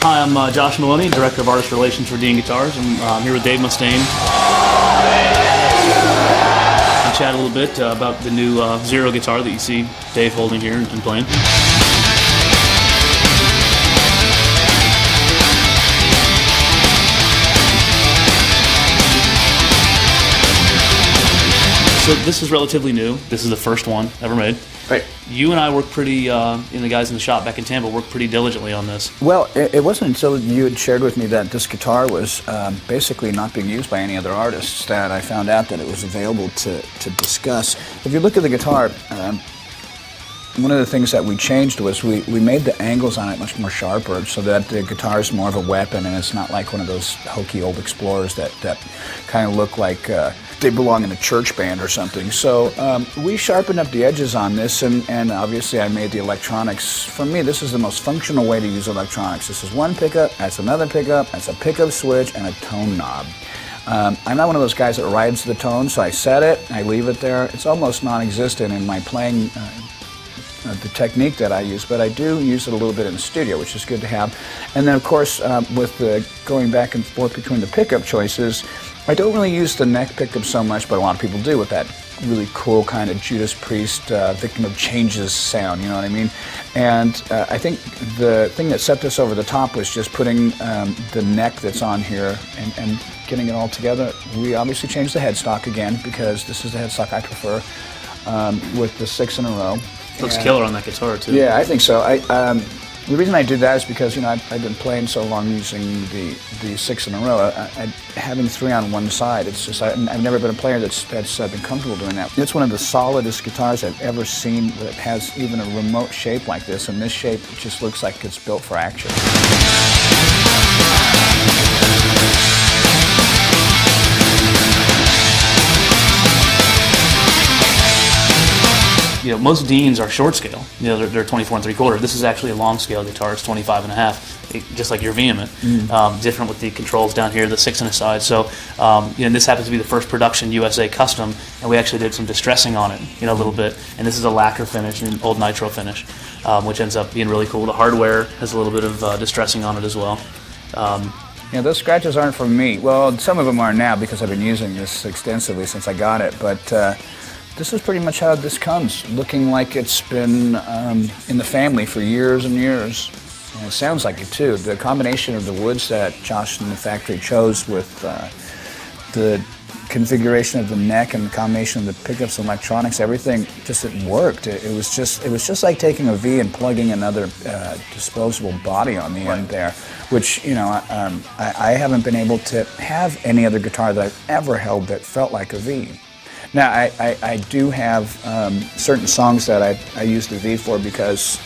Hi, I'm Josh Maloney, Director of Artist Relations for Dean Guitars. I'm here with Dave Mustaine. We'll chat a little bit about the new Zero guitar that you see Dave holding here and playing. So this is relatively new. This is the first one ever made. Right. You and I worked pretty, and the guys in the shop back in Tampa worked pretty diligently on this. Well, it wasn't until you had shared with me that this guitar was basically not being used by any other artists that I found out that it was available to discuss. If you look at the guitar, one of the things that we changed was we made the angles on it much more sharper so that the guitar is more of a weapon and it's not like one of those hokey old Explorers that kind of look like they belong in a church band or something. So we sharpened up the edges on this, and obviously I made the electronics. For me, this is the most functional way to use electronics. This is one pickup, that's another pickup, that's a pickup switch, and a tone knob. I'm not one of those guys that rides the tone, so I set it, I leave it there. It's almost non-existent in my playing the technique that I use, but I do use it a little bit in the studio, which is good to have. And then, of course, with the going back and forth between the pickup choices, I don't really use the neck pickup so much, but a lot of people do with that really cool kind of Judas Priest, Victim of Changes sound, you know what I mean? And I think the thing that set this over the top was just putting the neck that's on here and getting it all together. We obviously changed the headstock again, because this is the headstock I prefer, with the 6 in a row. Looks killer on that guitar too. Yeah, I think so. The reason I did that is because, you know, I've been playing so long using the 6 in a row. Having 3 on one side, it's just I've never been a player that's been comfortable doing that. It's one of the solidest guitars I've ever seen that has even a remote shape like this, and this shape just looks like it's built for action. You know, most Deans are short scale. You know, they're 24 3/4. This is actually a long scale guitar. It's 25 1/2, just like your Vehement. Different with the controls down here, the 6 on the side. So, you know, this happens to be the first production USA custom, and we actually did some distressing on it, you know, a little bit. And this is a lacquer finish, an old nitro finish, which ends up being really cool. The hardware has a little bit of distressing on it as well. Yeah, those scratches aren't from me. Well, some of them are now because I've been using this extensively since I got it, but this is pretty much how this comes, looking like it's been in the family for years and years. And it sounds like it too. The combination of the woods that Josh and the factory chose with the configuration of the neck and the combination of the pickups and electronics, everything just it worked. It was just like taking a V and plugging another disposable body on the end there, which, you know, I haven't been able to have any other guitar that I've ever held that felt like a V. Now, I do have certain songs that I use the V for, because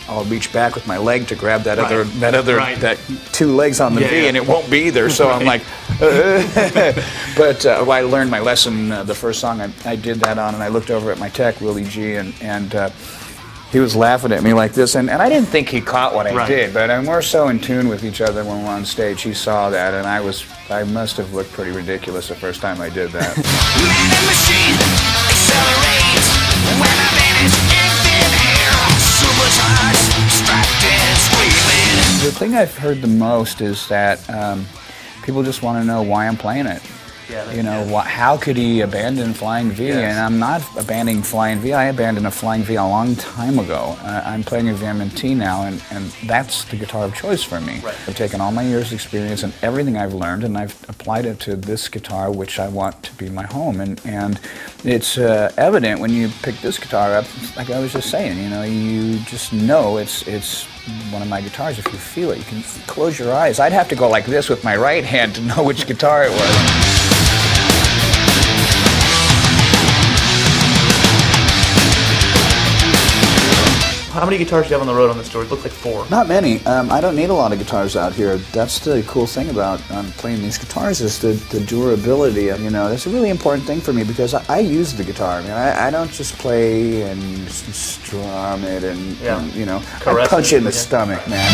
I'll reach back with my leg to grab that that 2 legs on the V, and it won't be there. So I'm like, but well, I learned my lesson. The first song I did that on, and I looked over at my tech, Willie G, and he was laughing at me like this, and I didn't think he caught what I did, but we're so in tune with each other when we're on stage. He saw that, and I must have looked pretty ridiculous the first time I did that. Man and machine accelerates when I vanish in thin air. Supercharged, strapped and screaming. The thing I've heard the most is that people just want to know why I'm playing it. Yeah, you know, how could he abandon Flying V? Yes. And I'm not abandoning Flying V. I abandoned a Flying V a long time ago. I'm playing a Vehement T now, and that's the guitar of choice for me. Right. I've taken all my years' experience and everything I've learned, and I've applied it to this guitar, which I want to be my home. And it's evident when you pick this guitar up, like I was just saying, you know, you just know it's one of my guitars if you feel it. You can close your eyes. I'd have to go like this with my right hand to know which guitar it was. How many guitars do you have on the road on this tour? It looks like 4. Not many. I don't need a lot of guitars out here. That's the cool thing about playing these guitars is the durability. You know, that's a really important thing for me because I use the guitar. I mean, I don't just play and strum it and you know, I punch it in the stomach, man.